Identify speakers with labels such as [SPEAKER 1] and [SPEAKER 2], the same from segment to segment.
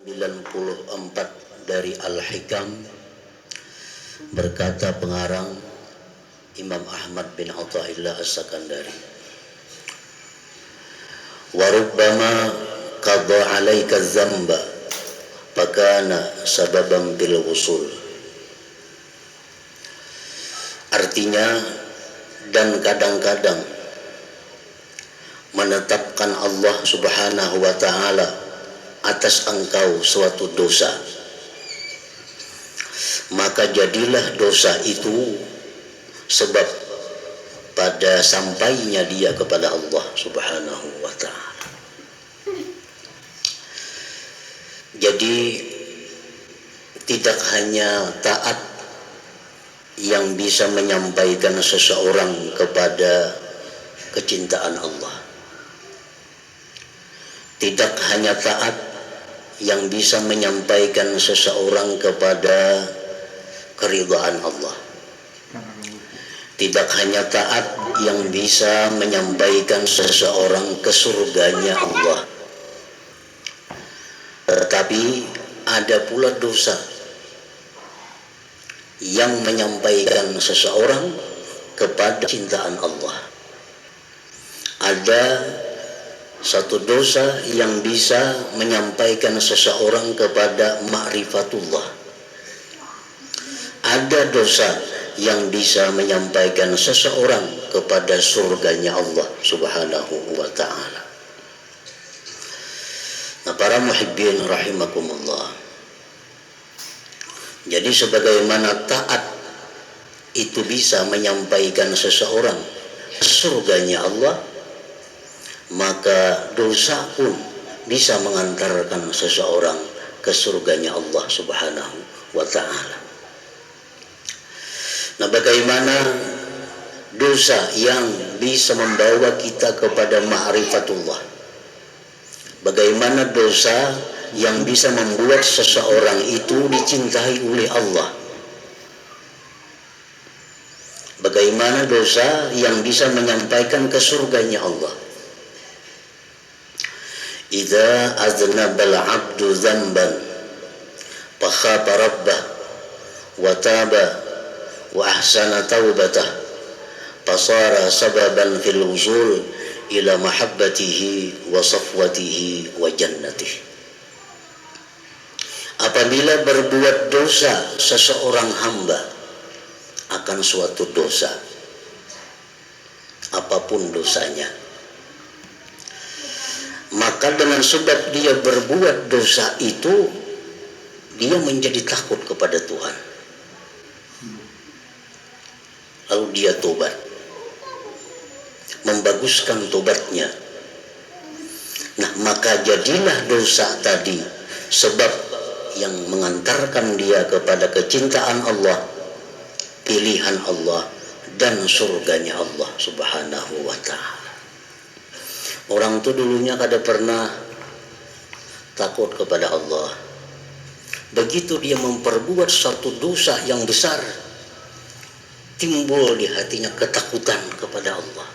[SPEAKER 1] 94 dari Al-Hikam. Berkata pengarang Imam Ahmad bin Athaillah As-Sakandari, wa rubbama qadha 'alaika dzamba fakana sababan bil wusul. Artinya, dan kadang-kadang menetapkan Allah Subhanahu wa ta'ala atas engkau suatu dosa, maka jadilah dosa itu sebab pada sampainya dia kepada Allah Subhanahu wa ta'ala. Jadi tidak hanya taat yang bisa menyampaikan seseorang kepada kecintaan Allah, tidak hanya taat yang bisa menyampaikan seseorang kepada keridhaan Allah, tidak hanya taat yang bisa menyampaikan seseorang ke surganya Allah, tetapi ada pula dosa yang menyampaikan seseorang kepada cintaan Allah. Ada satu dosa yang bisa menyampaikan seseorang kepada ma'rifatullah. Ada dosa yang bisa menyampaikan seseorang kepada surganya Allah Subhanahu wa ta'ala. Nah, para muhibbin rahimakumullah, jadi sebagaimana taat itu bisa menyampaikan seseorang surganya Allah, maka dosa pun bisa mengantarkan seseorang ke surganya Allah Subhanahu wa ta'ala. Nah, bagaimana dosa yang bisa membawa kita kepada ma'rifatullah? Bagaimana dosa yang bisa membuat seseorang itu dicintai oleh Allah? Bagaimana dosa yang bisa menyampaikan ke surganya Allah? Idza aznabal 'abdu dzamban fakhafa rabbah wa taba wa ahsana taubatah fasara sababan fil wusul ila mahabbatihi wa safwatihi wa jannatihi. Apabila berbuat dosa seseorang hamba akan suatu dosa, apapun dosanya, maka dengan sebab dia berbuat dosa itu, dia menjadi takut kepada Tuhan. Lalu dia tobat, membaguskan tobatnya. Nah, maka jadilah dosa tadi sebab yang mengantarkan dia kepada kecintaan Allah, pilihan Allah, dan surganya Allah Subhanahu wa ta'ala. Orang itu dulunya kada pernah takut kepada Allah. Begitu dia memperbuat satu dosa yang besar, timbul di hatinya ketakutan kepada Allah.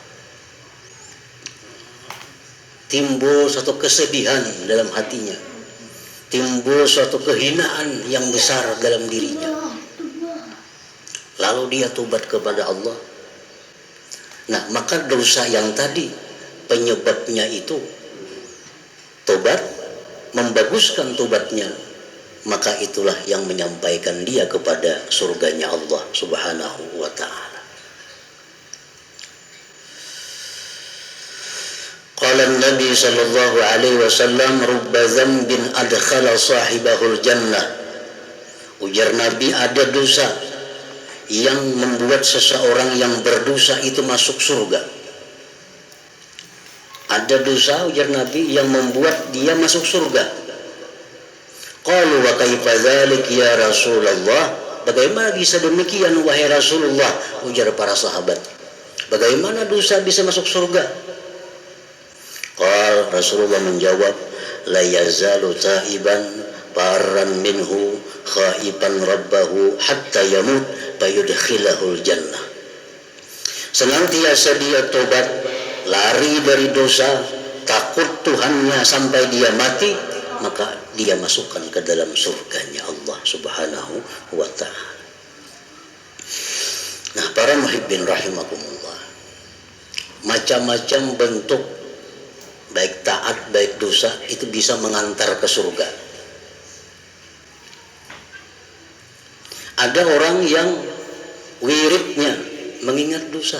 [SPEAKER 1] Timbul satu kesedihan dalam hatinya. Timbul suatu kehinaan yang besar dalam dirinya. Lalu dia tobat kepada Allah. Nah, maka dosa yang tadi penyebabnya itu tobat, membaguskan tobatnya, maka itulah yang menyampaikan dia kepada surganya Allah Subhanahu wa ta'ala. Qala Nabi sallallahu alaihi wasallam, rubba dzambin adkhala sahibahul jannah. Ujar Nabi, ada dosa yang membuat seseorang yang berdosa itu masuk surga. Ada dosa, ujar Nabi, yang membuat dia masuk surga. Qalu wa kaifa dzalik ya Rasulullah? Bagaimana bisa demikian wahai Rasulullah? Ujar para sahabat. Bagaimana dosa bisa masuk surga? Qal, Rasulullah menjawab, la yazalu taiban farran minhu khaiban rabbahu hatta yamut fayudkhilahul jannah. Senantiasa dia tobat, lari dari dosa, takut Tuhannya sampai dia mati, maka dia masukkan ke dalam surganya Allah Subhanahu wa ta'ala. Nah, para muhibbin rahimakumullah, macam-macam bentuk baik taat baik dosa itu bisa mengantar ke surga. Ada orang yang wiridnya mengingat dosa,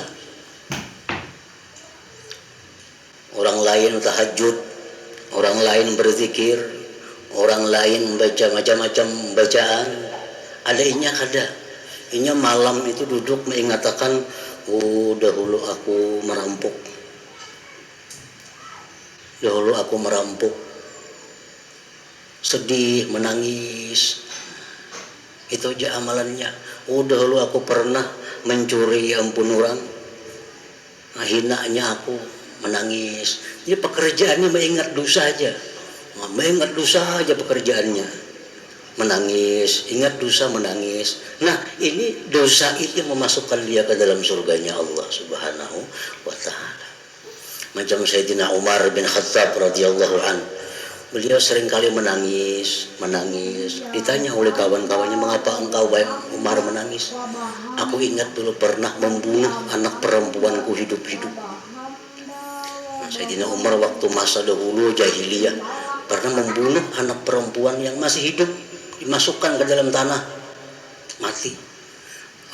[SPEAKER 1] orang lain tahajud, orang lain berzikir, orang lain baca macam-macam bacaan, ada inya malam itu duduk mengatakan, oh dahulu aku merampok, sedih, menangis, itu aja amalannya. Oh dahulu aku pernah mencuri, ampun orang, nah, hinanya aku, menangis. Jadi pekerjaannya mengingat dosa aja pekerjaannya, menangis, ingat dosa, menangis. Nah, ini dosa itu yang memasukkan dia ke dalam surganya Allah Subhanahu wa ta'ala. Macam Sayyidina Umar bin Khattab radhiyallahu anhu, beliau seringkali menangis. Ditanya oleh kawan-kawannya, mengapa engkau Umar menangis? Aku ingat dulu pernah membunuh anak perempuanku hidup-hidup. Sayyidina Umar waktu masa dahulu jahiliyah pernah membunuh anak perempuan yang masih hidup, dimasukkan ke dalam tanah, mati.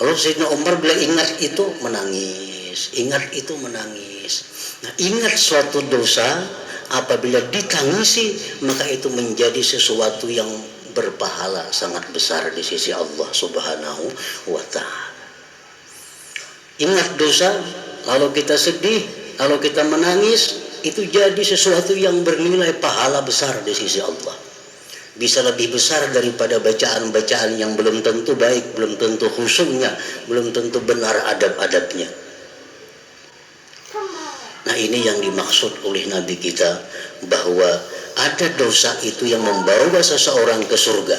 [SPEAKER 1] Lalu Sayyidina Umar bila ingat itu menangis. Nah, ingat suatu dosa apabila ditangisi, maka itu menjadi sesuatu yang berpahala sangat besar di sisi Allah Subhanahu wa ta'ala. Ingat dosa, lalu kita sedih, lalu kita menangis, itu jadi sesuatu yang bernilai pahala besar di sisi Allah. Bisa lebih besar daripada bacaan-bacaan yang belum tentu baik, belum tentu khusyuknya, belum tentu benar adab-adabnya. Nah, ini yang dimaksud oleh Nabi kita, bahwa ada dosa itu yang membawa seseorang ke surga.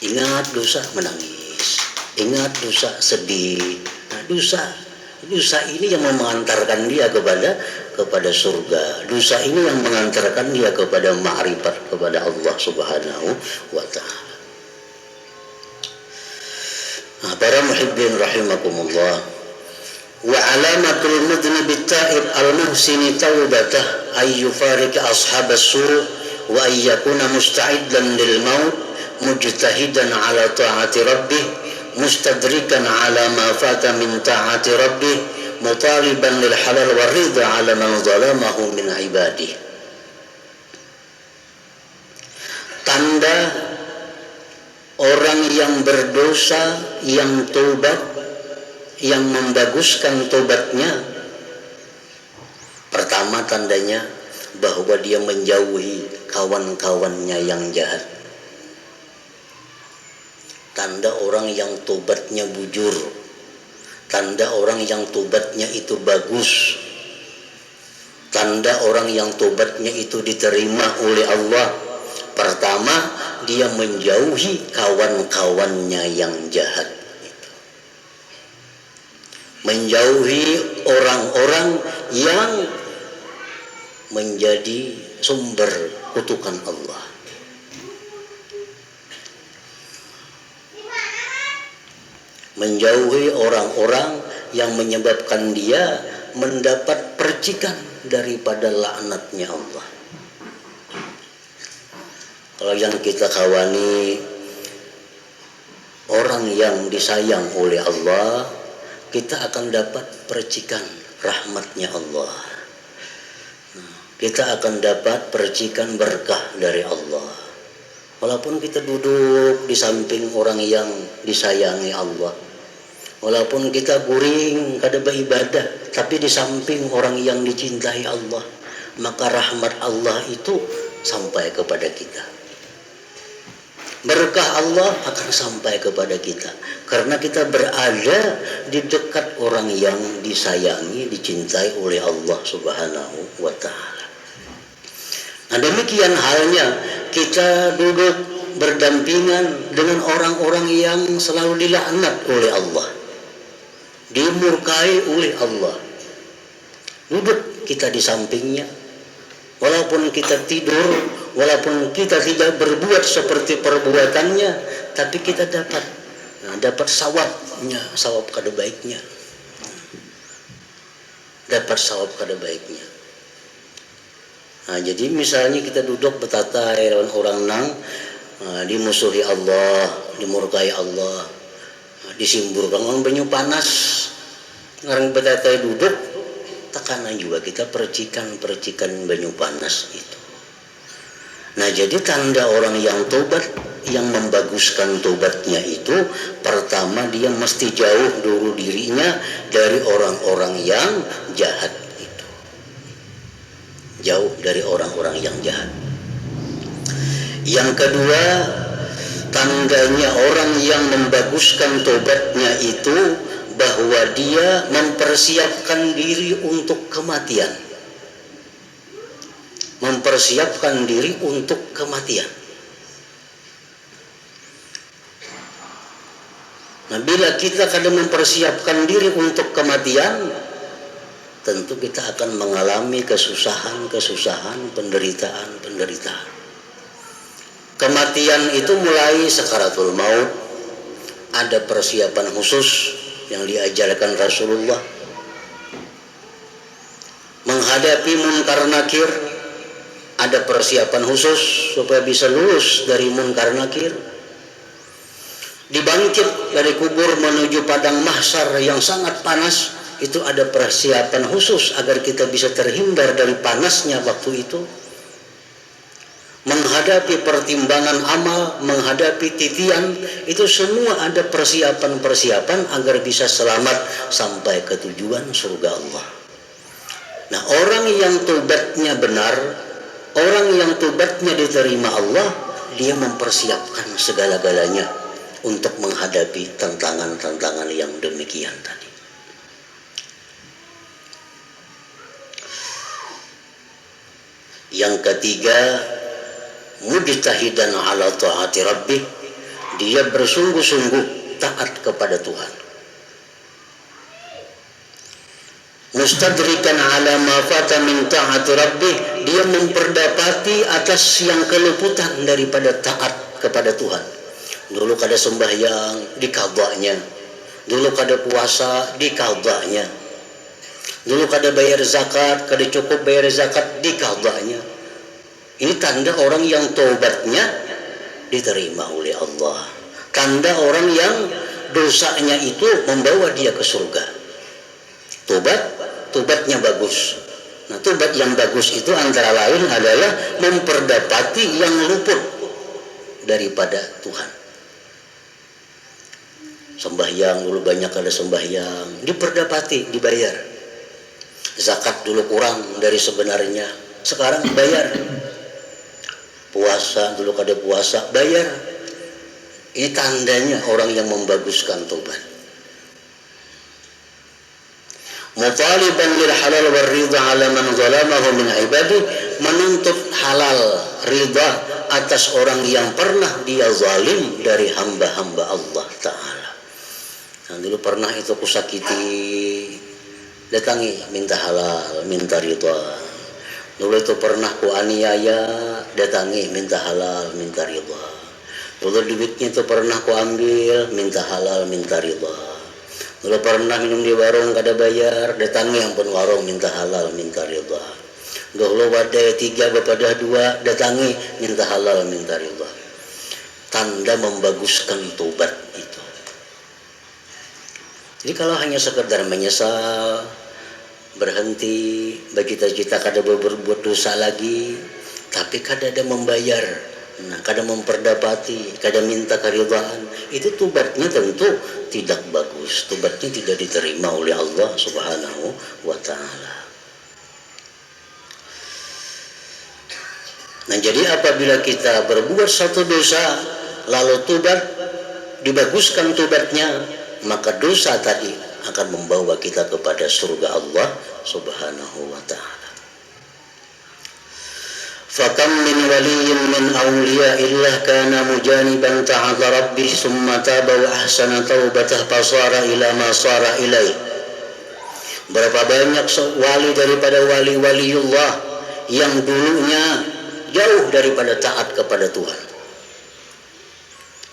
[SPEAKER 1] Ingat dosa, menangis. Ingat dosa, sedih. Nah, dosa ini yang mengantarkan dia kepada surga. Dosa ini yang mengantarkan dia kepada ma'rifat kepada Allah Subhanahu wa ta'ala. Nah, para muhibbin rahimakumullah, wa alamatul mudhnib at-ta'ib al-muhsini taubatah ay yufarika ashabas sur' wa ay yakuna musta'iddan lil maut mujtahidan ala ta'ati rabbih mustadrikan ala ma fata min ta'ati rabbih mutaliban lil halal wa ridha ala man zalamahu min ibadih. Tanda orang yang berdosa, yang tobat, yang membaguskan tobatnya, pertama tandanya bahwa dia menjauhi kawan-kawannya yang jahat. Tanda orang yang tobatnya bujur, tanda orang yang tobatnya itu bagus, tanda orang yang tobatnya itu diterima oleh Allah. Pertama, dia menjauhi kawan-kawannya yang jahat, menjauhi orang-orang yang menjadi sumber kutukan Allah. Menjauhi orang-orang yang menyebabkan dia mendapat percikan daripada laknatnya Allah. Kalau yang kita kawani orang yang disayang oleh Allah, kita akan dapat percikan rahmatnya Allah. Kita akan dapat percikan berkah dari Allah. Walaupun kita duduk di samping orang yang disayangi Allah, walaupun kita guring kada beribadah, tapi di samping orang yang dicintai Allah, maka rahmat Allah itu sampai kepada kita. Berkah Allah akan sampai kepada kita karena kita berada di dekat orang yang disayangi, dicintai oleh Allah Subhanahu wa ta'ala. Nah, demikian halnya kita duduk berdampingan dengan orang-orang yang selalu dilaknat oleh Allah, dimurkai oleh Allah. Duduk kita di sampingnya, walaupun kita tidur, walaupun kita tidak berbuat seperti perbuatannya, tapi kita dapat sawabnya, sawab kada baiknya. Dapat sawab kada baiknya. Nah, jadi misalnya kita duduk betata lawan orang nang dimusuhi Allah, dimurkai Allah, disimburkan orang banyu panas, ngarang betata duduk, tekanan juga kita percikan banyu panas itu. Nah, jadi tanda orang yang tobat, yang membaguskan tobatnya itu, pertama dia mesti jauh dulu dirinya dari orang-orang yang jahat itu. Jauh dari orang-orang yang jahat. Yang kedua, tandanya orang yang membaguskan tobatnya itu bahwa dia mempersiapkan diri untuk kematian. Mempersiapkan diri untuk kematian. Nah, bila kita kadang mempersiapkan diri untuk kematian, tentu kita akan mengalami kesusahan, penderitaan. Kematian itu mulai sakaratul maut, ada persiapan khusus yang diajarkan Rasulullah. Menghadapi munkar nakir, ada persiapan khusus supaya bisa lulus dari munkar nakir. Dibangkit dari kubur menuju padang mahsyar yang sangat panas, itu ada persiapan khusus agar kita bisa terhindar dari panasnya waktu itu. Menghadapi pertimbangan amal, menghadapi titian, itu semua ada persiapan agar bisa selamat sampai ke tujuan surga Allah. Nah, orang yang tobatnya benar, orang yang tobatnya diterima Allah, dia mempersiapkan segala-galanya untuk menghadapi tantangan-tantangan yang demikian tadi. Yang ketiga, mujtahidan ala ta'ati rabbih, dia bersungguh-sungguh taat kepada Tuhan. Mustadrikan ala ma fata min ta'ati rabbih, dia memperdapati atas yang keluputan daripada taat kepada Tuhan. Dulu kada sembahyang, dikabaknya. Dulu kada puasa, dikabaknya. Dulu kada bayar zakat, kada cukup bayar zakat, dikabaknya. Ini tanda orang yang tobatnya diterima oleh Allah. Tanda orang yang dosanya itu membawa dia ke surga. Tobatnya bagus. Nah, tobat yang bagus itu antara lain adalah memperdapati yang luput daripada Tuhan. Sembahyang dulu banyak ada sembahyang, diperdapati, dibayar. Zakat dulu kurang dari sebenarnya, sekarang bayar. Puasa dulu kada puasa, bayar. Ini tandanya orang yang membaguskan tobat. Mutaliban lil halal wal ridha ala man zalamahu min ibadi, menuntut halal, ridha atas orang yang pernah dia zalim dari hamba-hamba Allah Ta'ala. Nah, dulu pernah itu kusakiti, datangi minta halal, minta ridha. Dulu itu pernah ku aniaya, datangi minta halal, minta ridha. Dulu duitnya itu pernah ku ambil, minta halal, minta ridha. Dulu pernah minum di warung kada bayar, datangi ampun warung, minta halal, minta ridha. Dulu wadai 3 bepada 2, datangi minta halal, minta ridha. Tanda membaguskan tobat itu. Jadi kalau hanya sekedar menyesal, berhenti, bercita-cita kada berbuat dosa lagi, tapi kada ada membayar, nah kada memperdapati, kada minta keridhaan, itu tobatnya tentu tidak bagus, tobatnya tidak diterima oleh Allah Subhanahu wa Ta'ala. Nah, jadi apabila kita berbuat satu dosa lalu tobat, dibaguskan tobatnya, maka dosa tadi akan membawa kita kepada surga Allah Subhanahu wa Ta'ala. Fakam min waliyyin min awliya'illah kana mujaniban ta'ala rabbih summa taba wa ahsana taubatah fasara ila ma sara ilaih. Berapa banyak wali daripada wali-waliullah yang dulunya jauh daripada taat kepada Tuhan.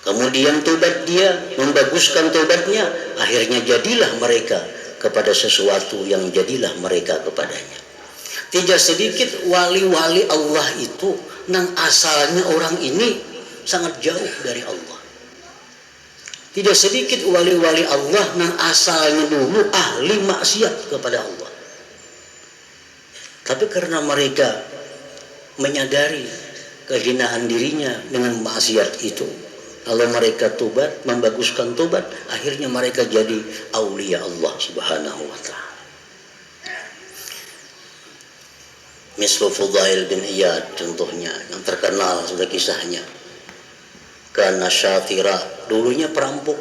[SPEAKER 1] Kemudian tobat dia, membaguskan tobatnya, akhirnya jadilah mereka kepada sesuatu yang jadilah mereka kepadanya. Tidak sedikit wali-wali Allah itu nang asalnya orang ini sangat jauh dari Allah. Tidak sedikit wali-wali Allah nang asalnya dulu ahli maksiat kepada Allah. Tapi karena mereka menyadari kehinaan dirinya dengan maksiat itu, lalu mereka tobat, membaguskan tobat, akhirnya mereka jadi aulia Allah Subhanahu wa ta'ala. Mislu Fudail bin Iyad contohnya yang terkenal sudah kisahnya. Karena syatira, dulunya perampok.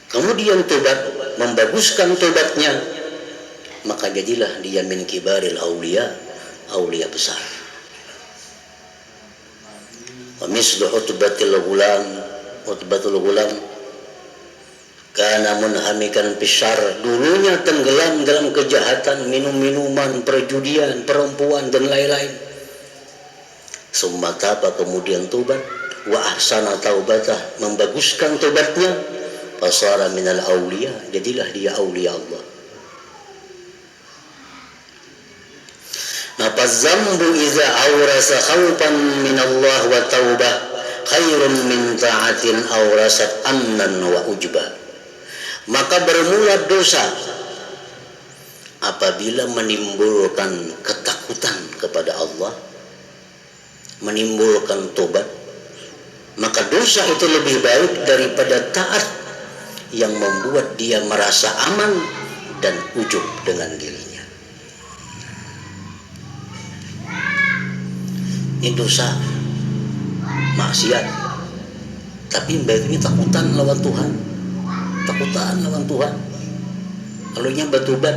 [SPEAKER 1] Kemudian tobat, membaguskan tobatnya, maka jadilah dia min kibaril aulia, aulia besar. Wa mislu Utbatul Ghulam karena menhamikan pisar, dulunya tenggelam dalam kejahatan, minum-minuman, perjudian, perempuan dan lain-lain. Summa taba, kemudian tobat, wa ahsana taubatah, membaguskan tobatnya, fasara minal aulia, jadilah dia aulia Allah. Napa zambu iza awrasa khawfan minallah wa taubah khairun min ta'atin awrasat amnan wa ujbah. Maka bermula dosa apabila menimbulkan ketakutan kepada Allah, menimbulkan tobat, maka dosa itu lebih baik daripada taat yang membuat dia merasa aman dan ujub dengan dirinya. Ini dosa, maksiat, tapi baiknya takutan lawan Tuhan. Lalunya bertobat.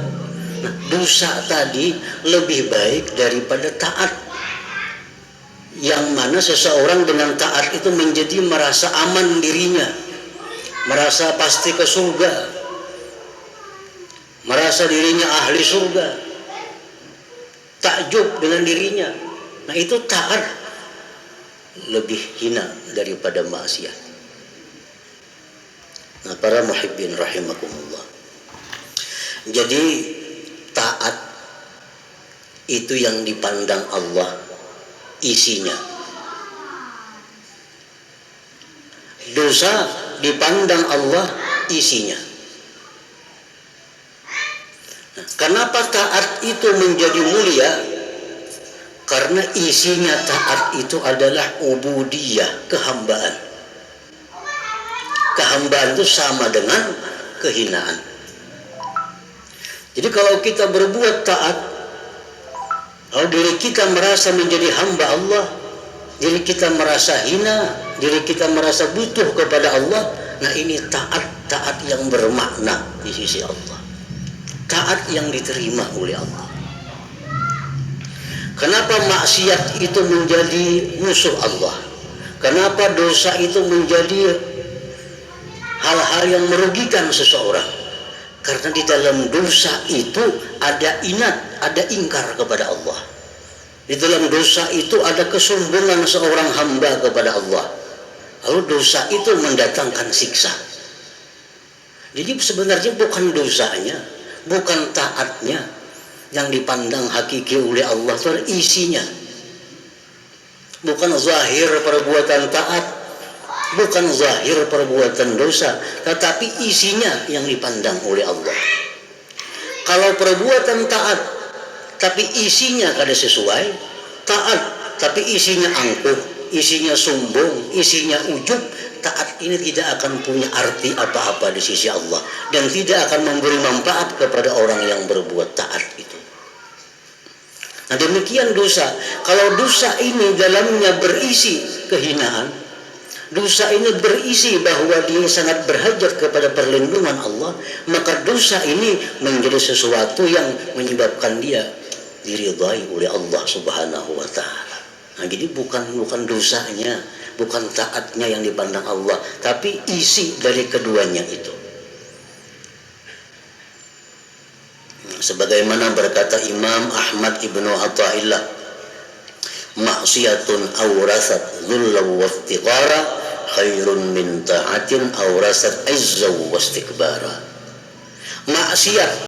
[SPEAKER 1] Nah, dosa tadi lebih baik daripada taat, yang mana seseorang dengan taat itu menjadi merasa aman dirinya, merasa pasti ke surga, merasa dirinya ahli surga, takjub dengan dirinya. Nah, itu taat lebih hina daripada maksiat. Nah, para muhibbin rahimakumullah. Jadi taat itu yang dipandang Allah isinya. Dosa dipandang Allah isinya. Nah, kenapa taat itu menjadi mulia? Karena isinya taat itu adalah ubudiyah, kehambaan. Kehambaan itu sama dengan kehinaan. Jadi kalau kita berbuat taat, kalau diri kita merasa menjadi hamba Allah, diri kita merasa hina, diri kita merasa butuh kepada Allah, nah ini taat yang bermakna di sisi Allah, taat yang diterima oleh Allah. Kenapa maksiat itu menjadi musuh Allah? Kenapa dosa itu menjadi hal-hal yang merugikan seseorang? Karena di dalam dosa itu ada inat, ada ingkar kepada Allah. Di dalam dosa itu ada kesombongan seorang hamba kepada Allah. Lalu dosa itu mendatangkan siksa. Jadi sebenarnya bukan dosanya, bukan taatnya yang dipandang hakiki oleh Allah, itu isinya. Bukan zahir perbuatan taat, bukan zahir perbuatan dosa, tetapi isinya yang dipandang oleh Allah. Kalau perbuatan taat tapi isinya kada sesuai, taat tapi isinya angkuh, isinya sombong, isinya ujub, taat ini tidak akan punya arti apa-apa di sisi Allah dan tidak akan memberi manfaat kepada orang yang berbuat taat itu. Nah, demikian dosa. Kalau dosa ini dalamnya berisi kehinaan, dosa ini berisi bahwa dia sangat berhajat kepada perlindungan Allah, maka dosa ini menjadi sesuatu yang menyebabkan dia diridhai oleh Allah Subhanahu wa ta'ala. Nah, jadi bukan dosanya, bukan taatnya yang dipandang Allah, tapi isi dari keduanya itu. sebagaimana berkata Imam Ahmad ibnu Athaillah, maksiatun awrasat dhulla wa iftiqara khairun min ta'atin awrasat izza wa istikbara. Maksiat